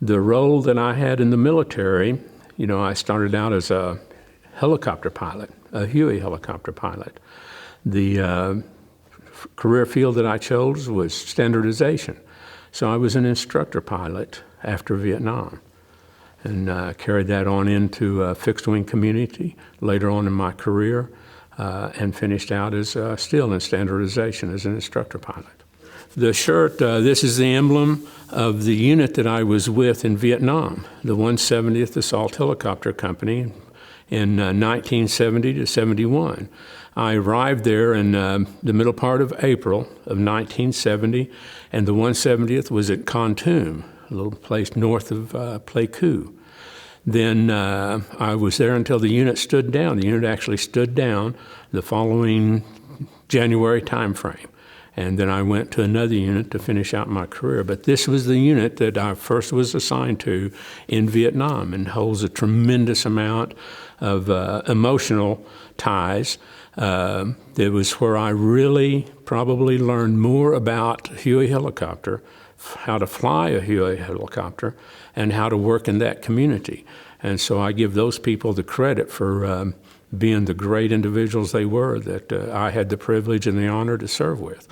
The role that I had in the military, I started out as a helicopter pilot, a Huey helicopter pilot. The career field that I chose was standardization. So I was an instructor pilot after Vietnam, and carried that on into a fixed wing community later on in my career, and finished out as still in standardization as an instructor pilot. The shirt, this is the emblem of the unit that I was with in Vietnam, the 170th Assault Helicopter Company in 1970 to 71. I arrived there in the middle part of April of 1970, and the 170th was at Kon Tum, a little place north of Pleiku. Then I was there until the unit stood down. The unit actually stood down the following January timeframe. And then I went to another unit to finish out my career. But this was the unit that I first was assigned to in Vietnam, and holds a tremendous amount of emotional ties. It was where I really probably learned more about Huey helicopter, how to fly a Huey helicopter, and how to work in that community. And so I give those people the credit for being the great individuals they were that I had the privilege and the honor to serve with.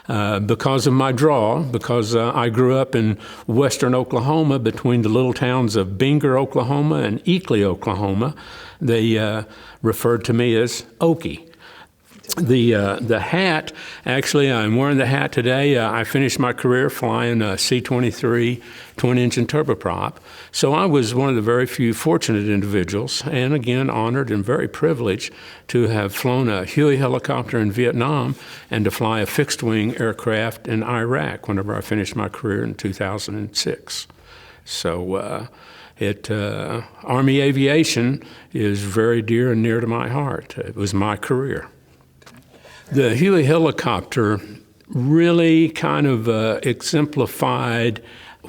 Because of my draw, because I grew up in western Oklahoma between the little towns of Binger, Oklahoma and Eakley, Oklahoma, they referred to me as Okie. The hat, actually, I'm wearing the hat today. I finished my career flying a C-23 twin-engine turboprop. So I was one of the very few fortunate individuals, and again, honored and very privileged to have flown a Huey helicopter in Vietnam and to fly a fixed-wing aircraft in Iraq whenever I finished my career in 2006. So Army aviation is very dear and near to my heart. It was my career. The Huey helicopter really kind of exemplified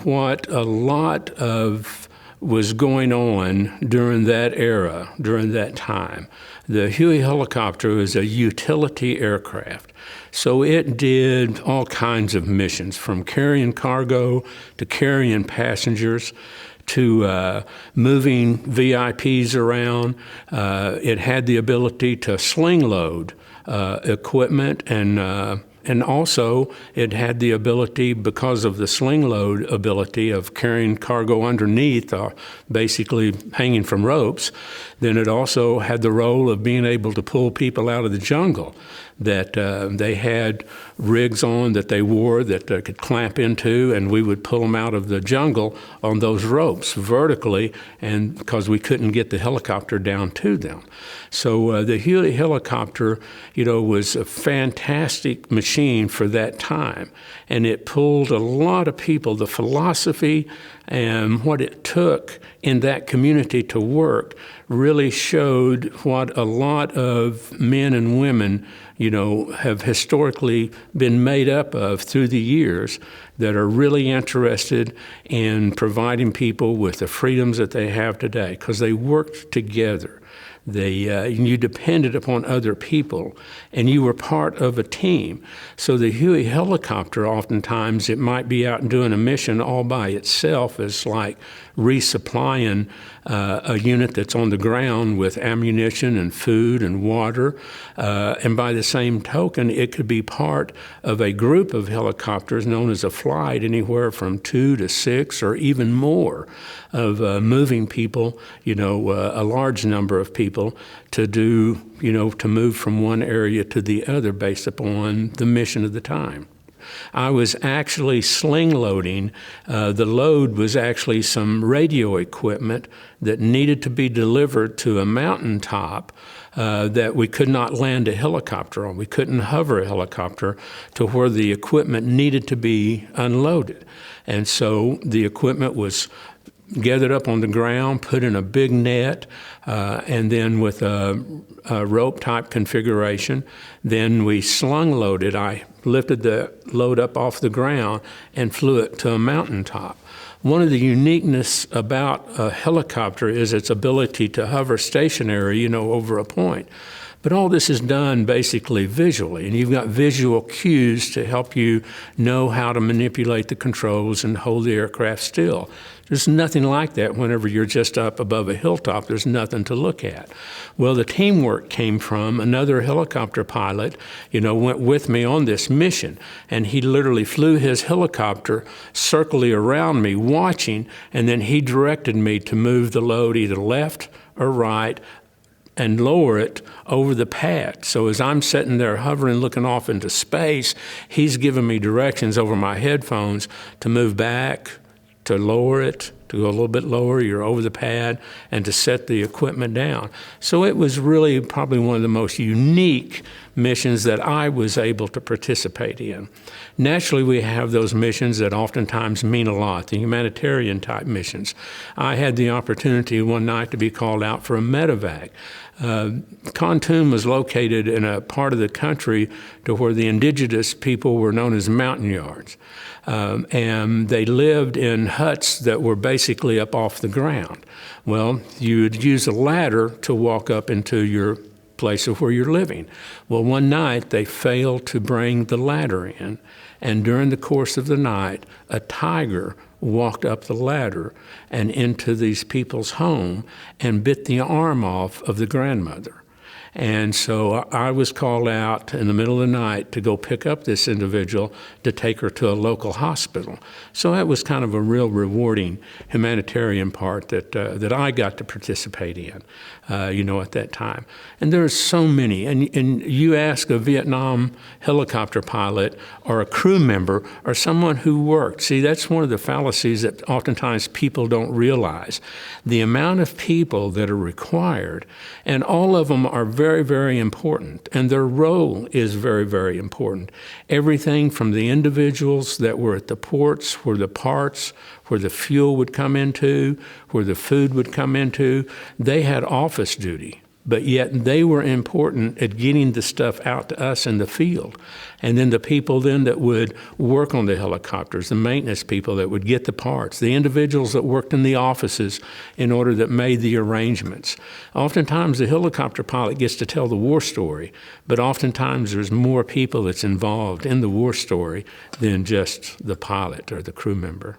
what a lot of was going on during that era, during that time. The Huey helicopter was a utility aircraft. So it did all kinds of missions, from carrying cargo to carrying passengers to moving VIPs around. It had the ability to sling load equipment, and also it had the ability, because of the sling load ability of carrying cargo underneath, basically hanging from ropes, then it also had the role of being able to pull people out of the jungle. That they had rigs on that they wore that could clamp into, and we would pull them out of the jungle on those ropes vertically, and because we couldn't get the helicopter down to them. So the Huey helicopter, was a fantastic machine for that time, and it pulled a lot of people. The philosophy and what it took in that community to work really showed what a lot of men and women, have historically been made up of through the years, that are really interested in providing people with the freedoms that they have today, because they worked together. You depended upon other people, and you were part of a team. So the Huey helicopter, oftentimes, it might be out and doing a mission all by itself, as like resupplying a unit that's on the ground with ammunition and food and water. And by the same token, it could be part of a group of helicopters known as a flight, anywhere from 2 to 6 or even more, of moving people, a large number of people to do, to move from one area to the other based upon the mission of the time. I was actually sling loading. The load was actually some radio equipment that needed to be delivered to a mountaintop that we could not land a helicopter on. We couldn't hover a helicopter to where the equipment needed to be unloaded. And so the equipment was gathered up on the ground, put in a big net, and then with a rope-type configuration, then we slung loaded. I lifted the load up off the ground and flew it to a mountaintop. One of the uniqueness about a helicopter is its ability to hover stationary, over a point. But all this is done basically visually, and you've got visual cues to help you know how to manipulate the controls and hold the aircraft still. There's nothing like that whenever you're just up above a hilltop. There's nothing to look at. Well, the teamwork came from another helicopter pilot, went with me on this mission, and he literally flew his helicopter circling around me, watching, and then he directed me to move the load either left or right and lower it over the pad. So as I'm sitting there hovering, looking off into space, he's giving me directions over my headphones to move back, to lower it, to go a little bit lower, you're over the pad, and to set the equipment down. So it was really probably one of the most unique missions that I was able to participate in. Naturally, we have those missions that oftentimes mean a lot, the humanitarian type missions. I had the opportunity one night to be called out for a medevac. Khartoum was located in a part of the country to where the indigenous people were known as mountain yards. And they lived in huts that were basically up off the ground. Well, you would use a ladder to walk up into your place of where you're living. Well, one night they failed to bring the ladder in, and during the course of the night, a tiger walked up the ladder and into these people's home and bit the arm off of the grandmother. And so I was called out in the middle of the night to go pick up this individual to take her to a local hospital. So that was kind of a real rewarding humanitarian part that I got to participate in, at that time. And there are so many. And you ask a Vietnam helicopter pilot or a crew member or someone who worked. See, that's one of the fallacies that oftentimes people don't realize. The amount of people that are required, and all of them are very, very important, and their role is very, very important. Everything from the individuals that were at the ports, where the parts, where the fuel would come into, where the food would come into, they had office duty. But yet they were important at getting the stuff out to us in the field. And then the people then that would work on the helicopters, the maintenance people that would get the parts, the individuals that worked in the offices in order that made the arrangements. Oftentimes the helicopter pilot gets to tell the war story, but oftentimes there's more people that's involved in the war story than just the pilot or the crew member.